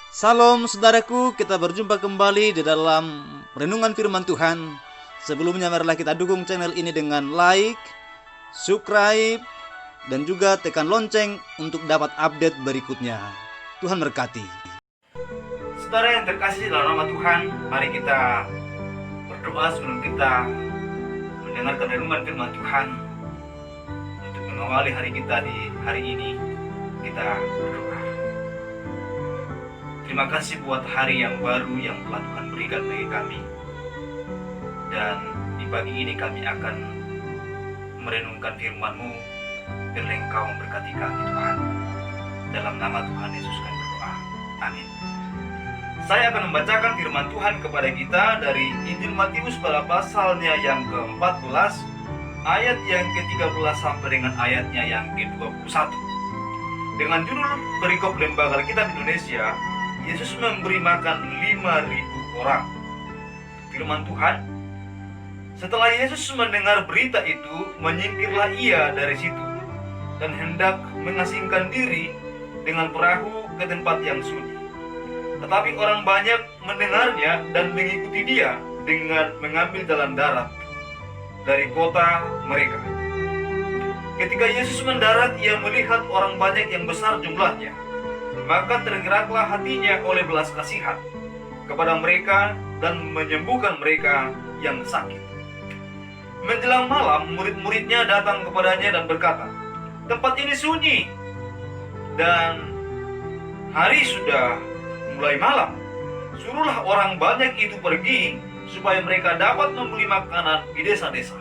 Salam saudaraku, kita berjumpa kembali di dalam renungan firman Tuhan. Sebelumnya marilah kita dukung channel ini dengan like, subscribe, dan juga tekan lonceng untuk dapat update berikutnya. Tuhan berkati. Saudara yang terkasih dalam nama Tuhan, mari kita berdoa sebelum kita mendengarkan renungan firman Tuhan. Untuk mengawali hari kita di hari ini, kita berdoa. Terima kasih buat hari yang baru yang telah Tuhan berikan bagi kami. Dan di pagi ini kami akan merenungkan firman-Mu. Biarlah Engkau memberkati kami Tuhan. Dalam nama Tuhan Yesus kami berdoa. Amin. Saya akan membacakan firman Tuhan kepada kita dari Injil Matius pada pasalnya yang ke-14, ayat yang ke-13 sampai dengan ayatnya yang ke-21. Dengan judul perikop Lembaga Alkitab Indonesia, Yesus memberi makan 5.000 orang. Firman Tuhan, setelah Yesus mendengar berita itu, menyingkirlah ia dari situ dan hendak mengasingkan diri dengan perahu ke tempat yang sunyi. Tetapi orang banyak mendengarnya dan mengikuti dia dengan mengambil jalan darat dari kota mereka. Ketika Yesus mendarat, ia melihat orang banyak yang besar jumlahnya. Maka tergeraklah hatinya oleh belas kasihan kepada mereka dan menyembuhkan mereka yang sakit. Menjelang malam, murid-muridnya datang kepadanya dan berkata, "Tempat ini sunyi dan hari sudah mulai malam. Suruhlah orang banyak itu pergi supaya mereka dapat membeli makanan di desa-desa."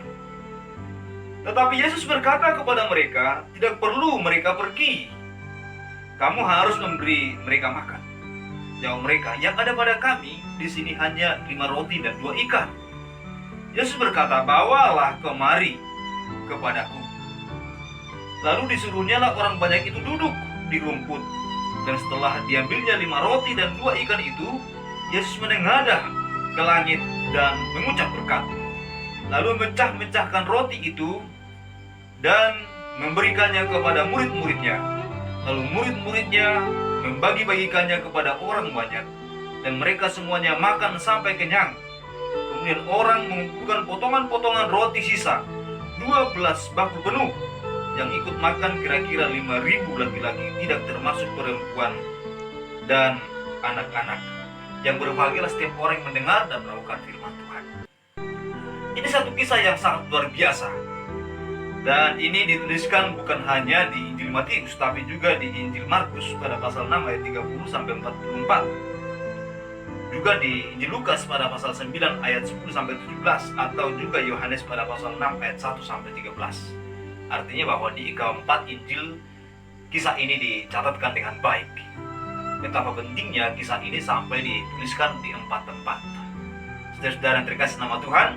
Tetapi Yesus berkata kepada mereka, "Tidak perlu mereka pergi. Kamu harus memberi mereka makan." Jawab mereka, "Yang ada pada kami di sini hanya 5 roti dan 2 ikan." Yesus berkata, "Bawalah kemari kepadaku." Lalu disuruhnyalah orang banyak itu duduk di rumput. Dan setelah diambilnya 5 roti dan 2 ikan itu, Yesus menengadah ke langit dan mengucap berkat. Lalu memecah-mecahkan roti itu dan memberikannya kepada murid-muridnya. Lalu murid-muridnya membagi-bagikannya kepada orang banyak, dan mereka semuanya makan sampai kenyang. Kemudian orang mengumpulkan potongan-potongan roti sisa 12 baku penuh. Yang ikut makan kira-kira 5.000 laki-laki, tidak termasuk perempuan dan anak-anak. Yang berbahagialah setiap orang yang mendengar dan melakukan firman Tuhan. Ini satu kisah yang sangat luar biasa. Dan ini dituliskan bukan hanya di Injil Matius, tapi juga di Injil Markus pada pasal 6 ayat 30 sampai 44. Juga di Injil Lukas pada pasal 9 ayat 10 sampai 17, atau juga Yohanes pada pasal 6 ayat 1 sampai 13. Artinya bahwa di keempat Injil kisah ini dicatatkan dengan baik. Betapa pentingnya kisah ini sampai dituliskan di 4 tempat. Saudara-saudara yang terkasih nama Tuhan,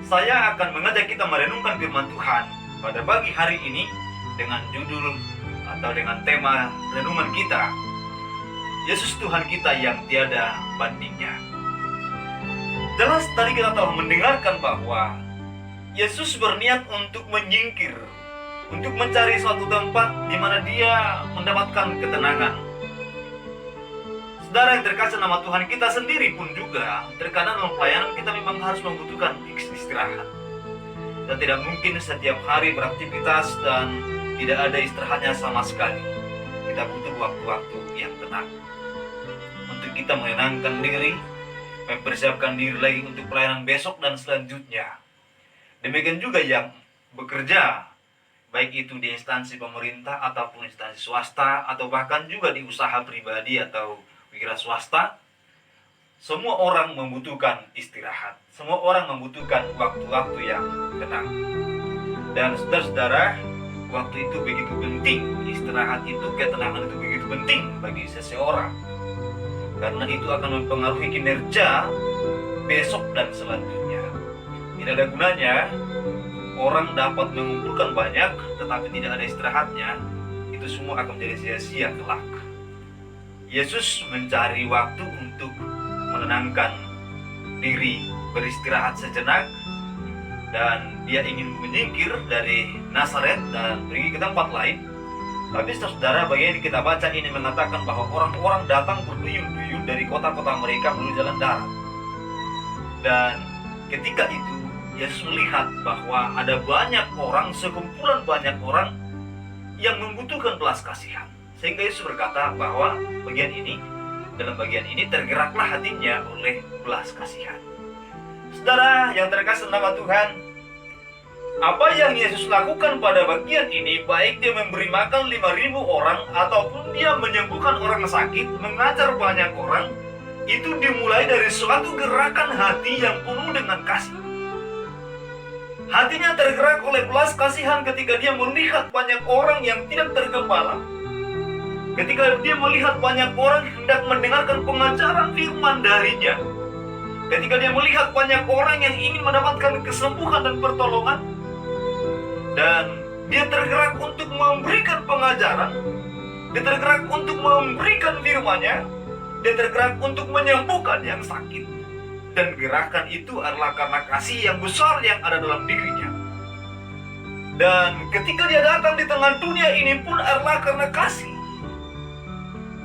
saya akan mengajak kita merenungkan firman Tuhan pada pagi hari ini dengan judul atau dengan tema renungan kita, Yesus Tuhan kita yang tiada bandingnya. Jelas tadi kita telah mendengarkan bahwa Yesus berniat untuk menyingkir, untuk mencari suatu tempat di mana dia mendapatkan ketenangan. Saudara yang terkasih nama Tuhan, kita sendiri pun juga terkadang dalam pelayanan kita memang harus membutuhkan istirahat. Dan tidak mungkin setiap hari beraktivitas dan tidak ada istirahatnya sama sekali. Kita butuh waktu-waktu yang tenang untuk kita menenangkan diri, mempersiapkan diri lagi untuk pelayanan besok dan selanjutnya. Demikian juga yang bekerja, baik itu di instansi pemerintah ataupun instansi swasta, atau bahkan juga di usaha pribadi atau wira swasta. Semua orang membutuhkan istirahat. Semua orang membutuhkan waktu-waktu yang tenang. Dan saudara-saudara, waktu itu begitu penting. Istirahat itu, ketenangan itu begitu penting bagi seseorang. Karena itu akan mempengaruhi kinerja besok dan selanjutnya. Tidak ada gunanya orang dapat mengumpulkan banyak tetapi tidak ada istirahatnya. Itu semua akan menjadi sia-sia kelak. Yesus mencari waktu untuk menenangkan diri, beristirahat sejenak, dan dia ingin menyingkir dari Nazaret dan pergi ke tempat lain Tapi saudara, bagian kita baca ini mengatakan bahwa orang-orang datang berduyun-duyun dari kota-kota mereka menuju jalan darat. Dan ketika itu Yesus melihat bahwa ada banyak orang, sekumpulan banyak orang yang membutuhkan belas kasihan. Sehingga Yesus berkata bahwa dalam bagian ini tergeraklah hatinya oleh belas kasihan. Saudara yang terkasih nama Tuhan, apa yang Yesus lakukan pada bagian ini, baik dia memberi makan 5.000 orang ataupun dia menyembuhkan orang sakit, mengajar banyak orang, itu dimulai dari suatu gerakan hati yang penuh dengan kasih. Hatinya tergerak oleh belas kasihan ketika dia melihat banyak orang yang tidak tergembala. Ketika dia melihat banyak orang hendak mendengarkan pengajaran firman darinya. Ketika dia melihat banyak orang yang ingin mendapatkan kesembuhan dan pertolongan. Dan dia tergerak untuk memberikan pengajaran. Dia tergerak untuk memberikan firman-Nya. Dia tergerak untuk menyembuhkan yang sakit. Dan gerakan itu adalah karena kasih yang besar yang ada dalam dirinya. Dan ketika dia datang di tengah dunia ini pun adalah karena kasih.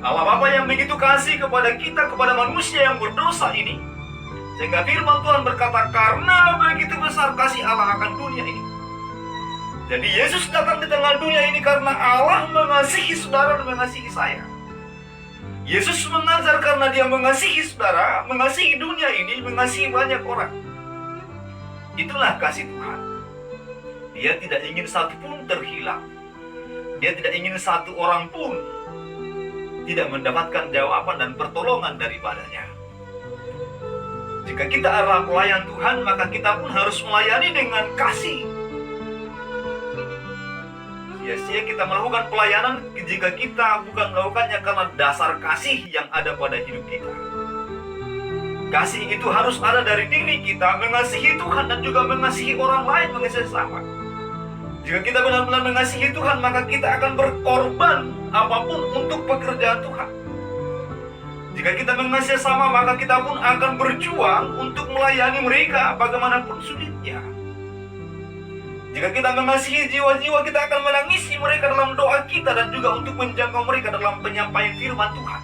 Allah Bapa yang begitu kasih kepada kita, kepada manusia yang berdosa ini. Sehingga firman Tuhan berkata, karena begitu besar kasih Allah akan dunia ini. Jadi Yesus datang di tengah dunia ini karena Allah mengasihi saudara dan mengasihi saya. Yesus mengajar karena dia mengasihi saudara, mengasihi dunia ini, mengasihi banyak orang. Itulah kasih Tuhan. Dia tidak ingin satu pun terhilang. Dia tidak ingin satu orang pun tidak mendapatkan jawaban dan pertolongan daripadanya. Jika kita adalah pelayan Tuhan, maka kita pun harus melayani dengan kasih. Sia-sia kita melakukan pelayanan jika kita bukan melakukannya karena dasar kasih yang ada pada hidup kita. Kasih itu harus ada dari diri kita, mengasihi Tuhan dan juga mengasihi orang lain, mengasihi sesama. Jika kita benar-benar mengasihi Tuhan, maka kita akan berkorban apapun untuk pekerjaan Tuhan. Jika kita mengasihi sesama, maka kita pun akan berjuang untuk melayani mereka bagaimanapun sulitnya. Jika kita mengasihi jiwa-jiwa, kita akan menangisi mereka dalam doa kita dan juga untuk menjangkau mereka dalam penyampaian firman Tuhan.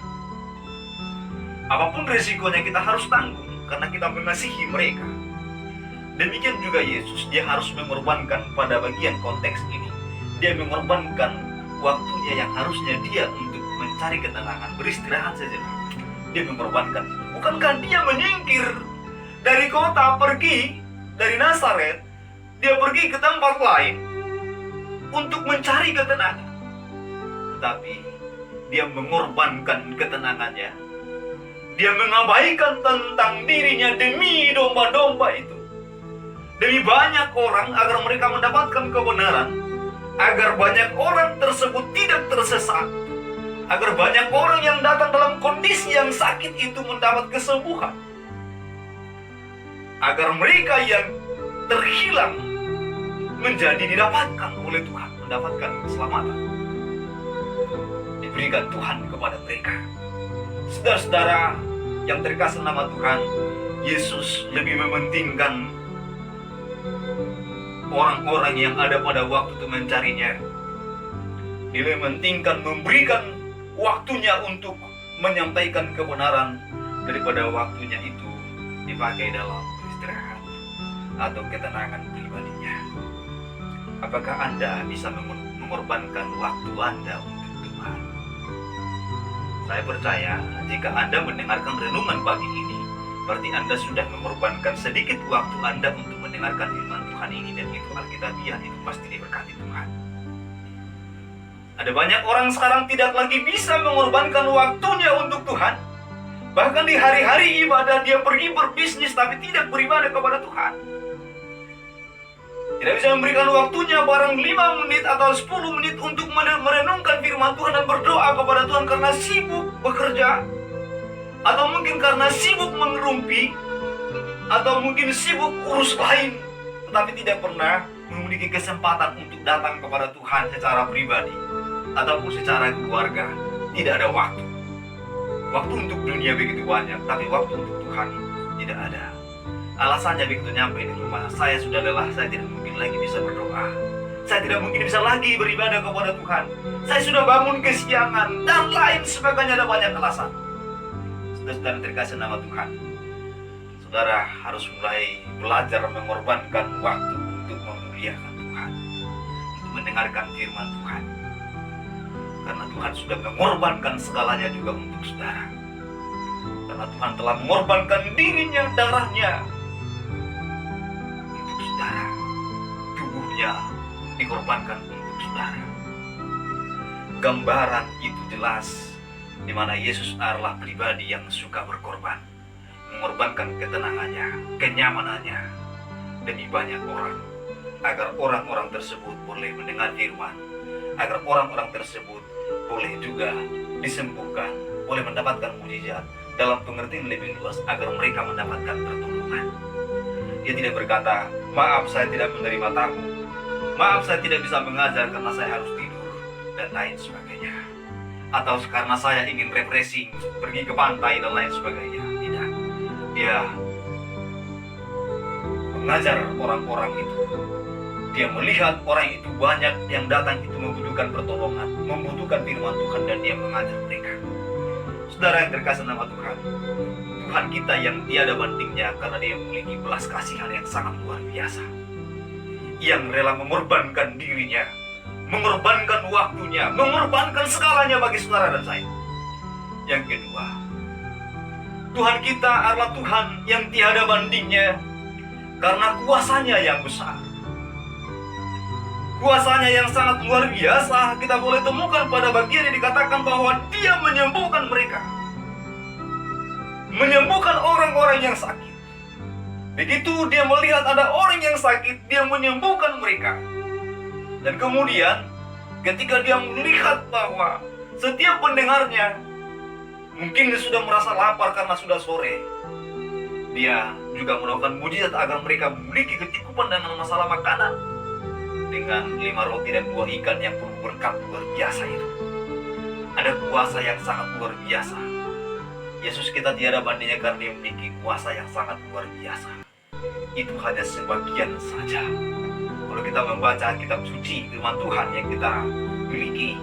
Apapun risikonya kita harus tanggung karena kita mengasihi mereka. Demikian juga Yesus, dia harus mengorbankan pada bagian konteks ini. Dia mengorbankan waktunya yang harusnya dia untuk mencari ketenangan, beristirahat sejenak. Dia mengorbankan itu. Bukankah dia menyingkir dari kota, pergi dari Nazaret, dia pergi ke tempat lain untuk mencari ketenangan. Tetapi dia mengorbankan ketenangannya. Dia mengabaikan tentang dirinya demi domba-domba itu. Demi banyak orang agar mereka mendapatkan kebenaran, agar banyak orang tersebut tidak tersesat, agar banyak orang yang datang dalam kondisi yang sakit itu mendapat kesembuhan, agar mereka yang terhilang menjadi didapatkan oleh Tuhan, mendapatkan keselamatan, diberikan Tuhan kepada mereka. Saudara-saudara yang terkasih nama Tuhan, Yesus lebih mementingkan orang-orang yang ada pada waktu itu mencarinya. Dia mementingkan memberikan waktunya untuk menyampaikan kebenaran daripada waktunya itu dipakai dalam istirahat atau ketenangan pribadinya. Apakah Anda bisa mengorbankan waktu Anda untuk Tuhan? Saya percaya jika Anda mendengarkan renungan pagi ini, berarti Anda sudah mengorbankan sedikit waktu Anda untuk mendengarkan firman Tuhan ini, dan itu Alkitabiah, itu pasti diberkati Tuhan. Ada banyak orang sekarang tidak lagi bisa mengorbankan waktunya untuk Tuhan. Bahkan di hari-hari ibadah dia pergi berbisnis tapi tidak beribadah kepada Tuhan. Tidak bisa memberikan waktunya barang 5 menit atau 10 menit untuk merenungkan firman Tuhan dan berdoa kepada Tuhan karena sibuk bekerja, atau mungkin karena sibuk mengerumpi, atau mungkin sibuk urus lain, tetapi tidak pernah memiliki kesempatan untuk datang kepada Tuhan secara pribadi ataupun secara keluarga. Tidak ada waktu. Waktu untuk dunia begitu banyak, tapi waktu untuk Tuhan tidak ada. Alasannya begitu nyampe di rumah, saya sudah lelah, saya tidak mungkin lagi bisa berdoa. Saya tidak mungkin bisa lagi beribadah kepada Tuhan. Saya sudah bangun kesiangan dan lain sebagainya, ada banyak alasan. Saudara terkasih nama Tuhan, saudara harus mulai belajar mengorbankan waktu untuk memuliakan Tuhan, untuk mendengarkan firman Tuhan. Karena Tuhan sudah mengorbankan segalanya juga untuk saudara. Karena Tuhan telah mengorbankan dirinya, darahnya untuk saudara. Tubuhnya dikorbankan untuk saudara. Gambaran itu jelas di mana Yesus adalah pribadi yang suka berkorban, mengorbankan ketenangannya, kenyamanannya demi banyak orang, agar orang-orang tersebut boleh mendengar firman, agar orang-orang tersebut boleh juga disembuhkan, boleh mendapatkan mujizat dalam pengertian lebih luas, agar mereka mendapatkan pertolongan. Dia tidak berkata, maaf saya tidak menerima tamu, maaf saya tidak bisa mengajar karena saya harus tidur, dan lain sebagainya. Atau karena saya ingin refreshing, pergi ke pantai dan lain sebagainya. Tidak. Dia mengajar orang-orang itu. Dia melihat orang itu banyak yang datang itu membutuhkan pertolongan, membutuhkan firman Tuhan, dan dia mengajar mereka. Saudara yang terkasih nama Tuhan, Tuhan kita yang tiada bandingnya karena dia memiliki belas kasihan yang sangat luar biasa, yang rela mengorbankan dirinya, mengorbankan waktunya, mengorbankan segalanya bagi saudara dan saya. Yang kedua, Tuhan kita adalah Tuhan yang tiada bandingnya karena kuasanya yang besar, kuasanya yang sangat luar biasa. Kita boleh temukan pada bagian yang dikatakan bahwa dia menyembuhkan mereka, menyembuhkan orang-orang yang sakit. Begitu dia melihat ada orang yang sakit, dia menyembuhkan mereka. Dan kemudian ketika dia melihat bahwa setiap pendengarnya mungkin dia sudah merasa lapar karena sudah sore, dia juga melakukan mujizat agar mereka memiliki kecukupan dengan masalah makanan, dengan 5 roti dan 2 ikan yang penuh berkat luar biasa itu. Ada kuasa yang sangat luar biasa. Yesus kita tiada bandingnya karena dia memiliki kuasa yang sangat luar biasa. Itu hanya sebagian saja. Kalau kita membaca kitab suci firman Tuhan yang kita miliki,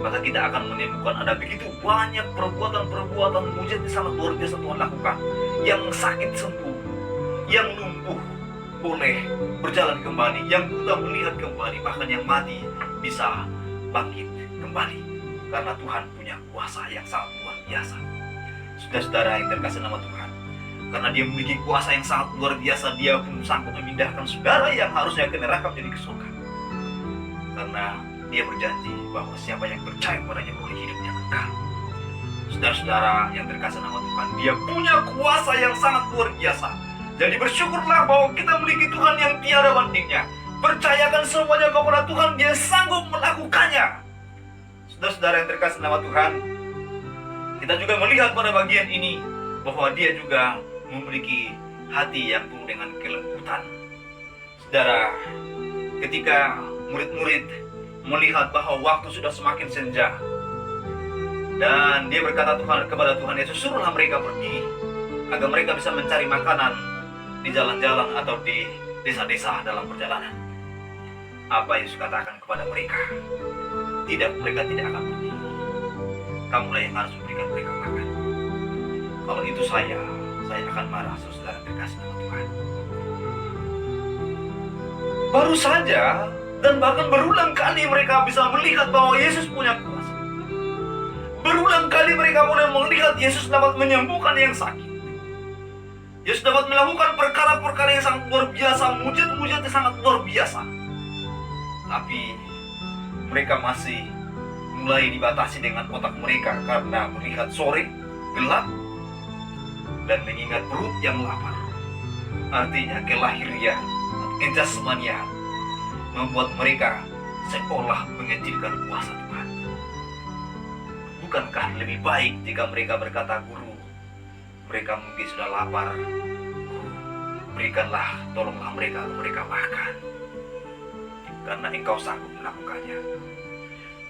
maka kita akan menemukan ada begitu banyak perbuatan-perbuatan mujizat yang sangat luar biasa Tuhan lakukan. Yang sakit sembuh, yang lumpuh boleh berjalan kembali, yang buta melihat kembali, bahkan yang mati bisa bangkit kembali. Karena Tuhan punya kuasa yang sangat luar biasa. Saudara-saudara yang terkasih nama Tuhan, karena dia memiliki kuasa yang sangat luar biasa, dia pun sanggup memindahkan saudara yang harusnya ke neraka menjadi ke surga. Karena dia berjanji bahwa siapa yang percaya padanya boleh hidupnya kekal. Saudara-saudara yang terkasih nama Tuhan, dia punya kuasa yang sangat luar biasa. Jadi bersyukurlah bahwa kita memiliki Tuhan yang tiada bandingnya. Percayakan semuanya kepada Tuhan, dia sanggup melakukannya. Saudara-saudara yang terkasih nama Tuhan, kita juga melihat pada bagian ini bahwa dia juga memiliki hati yang penuh dengan kelembutan. Saudara, ketika murid-murid melihat bahwa waktu sudah semakin senja, dan dia berkata kepada Tuhan Yesus, suruhlah mereka pergi agar mereka bisa mencari makanan di jalan-jalan atau di desa-desa dalam perjalanan. Apa Yesus katakan kepada mereka? Tidak, mereka tidak akan pergi. Kamulah yang harus memberikan mereka makan. Kalau itu saya akan marah, saudara terkasih nama Tuhan. Baru saja dan bahkan berulang kali mereka bisa melihat bahwa Yesus punya kuasa. Berulang kali mereka mulai melihat Yesus dapat menyembuhkan yang sakit. Yesus dapat melakukan perkara-perkara yang sangat luar biasa, mujizat-mujizat yang sangat luar biasa. Tapi mereka masih mulai dibatasi dengan otak mereka karena melihat sore, gelap, dan mengingat perut yang lapar. Artinya kelahirian, kejasmanian membuat mereka seolah mengecilkan kuasa Tuhan. Bukankah lebih baik jika mereka berkata, Guru, mereka mungkin sudah lapar, berikanlah, tolonglah mereka makan, karena Engkau sanggup melakukannya.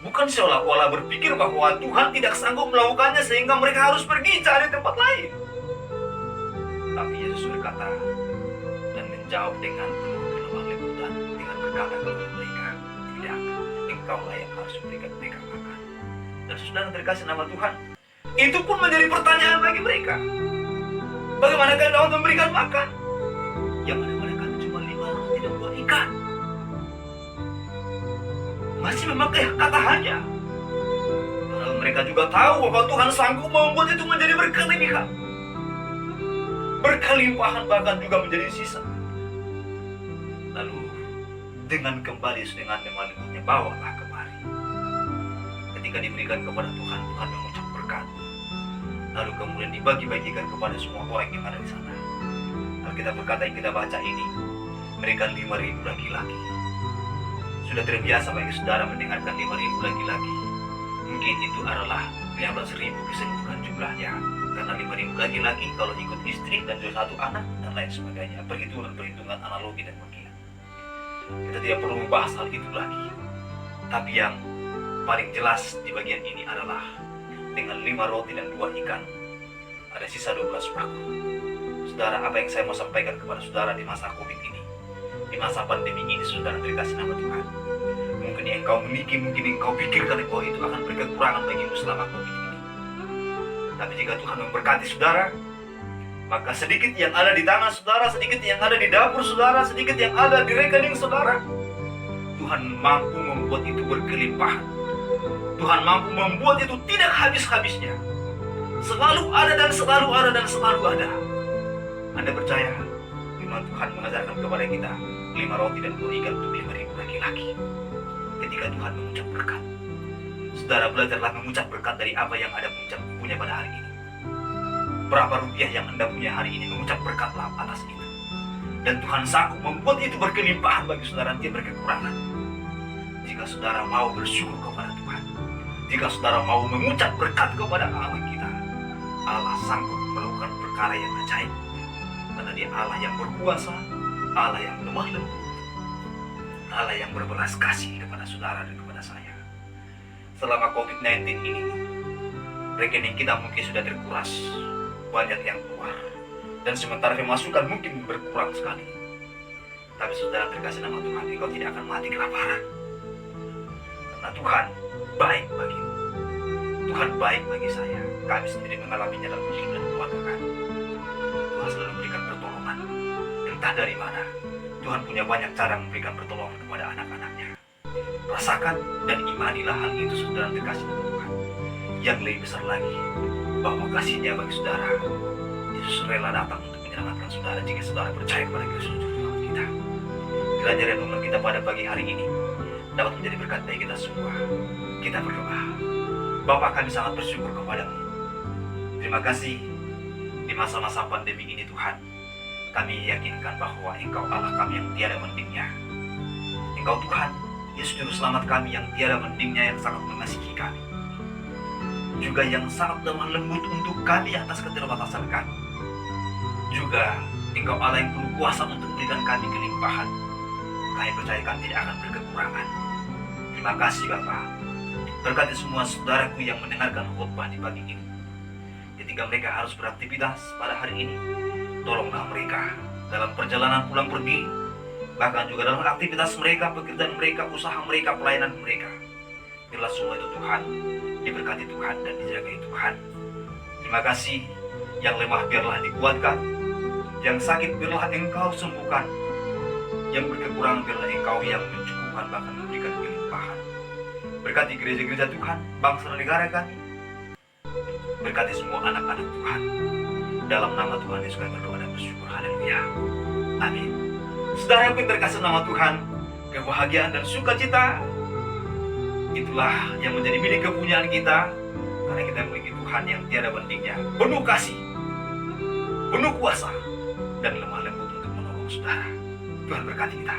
Bukan seolah-olah berpikir bahwa Tuhan tidak sanggup melakukannya sehingga mereka harus pergi cari tempat lain. Tapi Yesus berkata dan menjawab dengan penuh kelemah lembutan dengan berkata kepada mereka, Engkau lah yang harus memberikan mereka makan. Dan saudara terkasih nama Tuhan, itu pun menjadi pertanyaan bagi mereka. Bagaimana Daud memberikan makan? Yang ada pada kami cuma 5 roti dan 2 ikan. Masih memakai kata hanya. Padahal mereka juga tahu bahwa Tuhan sanggup membuat itu menjadi berkelebihan. Berkelimpahan bahkan juga menjadi sisa. Lalu dengan kembali dengan lemah lembutnya bawalah kemari. Ketika diberikan kepada Tuhan, Tuhan mengucap berkat. Lalu kemudian dibagi-bagikan kepada semua orang yang ada di sana. Alkitab berkata yang kita baca ini, mereka 5.000 laki-laki. Sudah terbiasa bagi saudara mendengarkan 5.000 laki-laki. Mungkin itu adalah 15.000 keseluruhan jumlahnya. Karena 5.000 laki-laki kalau ikut istri dan juga 1 anak dan lain sebagainya. Perhitungan analogi dan bagian. Kita tidak perlu membahas hal itu lagi. Tapi yang paling jelas di bagian ini adalah dengan 5 roti dan 2 ikan ada sisa 12 paku. Saudara, apa yang saya mau sampaikan kepada saudara di masa COVID ini, di masa pandemi ini, saudara terkasih nama Tuhan, mungkin yang kau miliki, mungkin yang kau pikirkan bahwa itu akan berkekurangan bagimu selama COVID ini. Tapi jika Tuhan memberkati saudara, maka sedikit yang ada di tangan saudara, sedikit yang ada di dapur saudara, sedikit yang ada di rekening saudara, Tuhan mampu membuat itu berkelimpahan. Tuhan mampu membuat itu tidak habis-habisnya. Selalu ada dan selalu ada dan selalu ada. Anda percaya? Firman Tuhan mengajarkan kepada kita 5 roti dan 2 ikan untuk 5.000 laki-laki. Ketika Tuhan mengucap berkat, saudara belajarlah mengucap berkat dari apa yang Anda punya pada hari ini. Berapa rupiah yang Anda punya hari ini, mengucap berkatlah atas itu. Dan Tuhan sanggup membuat itu berkelimpahan bagi saudara, tidak berkekurangan. Jika saudara mau bersyukur kepada Tuhan, jika saudara mau mengucap berkat kepada Allah kita, Allah sanggup melakukan perkara yang ajaib. Karena Dia Allah yang berkuasa, Allah yang lemah lembut, Allah yang berbelas kasih kepada saudara dan kepada saya. Selama COVID-19 ini, rekening kita mungkin sudah terkuras, banyak yang keluar, dan sementara pemasukan mungkin berkurang sekali. Tapi saudara terkasih nama Tuhan, engkau tidak akan mati kelaparan. Karena Tuhan baik bagimu, Tuhan baik bagi saya. Kami sendiri mengalaminya dalam hidup dan keluarga kami. Tuhan selalu memberikan pertolongan. Entah dari mana, Tuhan punya banyak cara memberikan pertolongan kepada anak-anaknya. Rasakan dan imanilah hal itu, saudara terkasih nama Tuhan. Yang lebih besar lagi, bahwa kasih-Nya bagi saudara, Yesus rela datang untuk menyelamatkan saudara jika saudara percaya kepada Kristus Tuhan kita. Kiranya renungan kita pada pagi hari ini dapat menjadi berkat bagi kita semua. Kita berdoa. Bapa, kami sangat bersyukur kepadamu. Terima kasih di masa-masa pandemi ini Tuhan. Kami yakinkan bahwa Engkau Allah kami yang tiada mendingnya. Engkau Tuhan, Yesus Juru Selamat kami yang tiada mendingnya, yang sangat mengasihi kami. Juga yang sangat lemah lembut untuk kami atas keterbatasan kami. Juga Engkau Allah yang penuh kuasa untuk memberikan kami kelimpahan. Kami percaya kami tidak akan berkekurangan. Terima kasih Bapa. Berkati semua saudaraku yang mendengarkan khotbah di pagi ini. Ketika mereka harus beraktivitas pada hari ini, tolonglah mereka dalam perjalanan pulang pergi, bahkan juga dalam aktivitas mereka, pekerjaan mereka, usaha mereka, pelayanan mereka. Biarlah semua itu Tuhan diberkati Tuhan dan dijagai Tuhan. Terima kasih. Yang lemah biarlah dikuatkan, yang sakit biarlah Engkau sembuhkan, yang berkekurangan biarlah Engkau yang mencukupkan, bahkan memberikan kelimpahan. Berkati gereja-gereja Tuhan, bangsa dan negara kami. Berkati semua anak-anak Tuhan. Dalam nama Tuhan Yesus kami berdoa dan bersyukur. Haleluya. Amin. Saudara yang terkasih nama Tuhan, kebahagiaan dan sukacita itulah yang menjadi milik kepunyaan kita, karena kita memiliki Tuhan yang tiada bandingnya, penuh kasih, penuh kuasa, dan lemah lembut untuk menolong saudara. Tuhan berkati kita.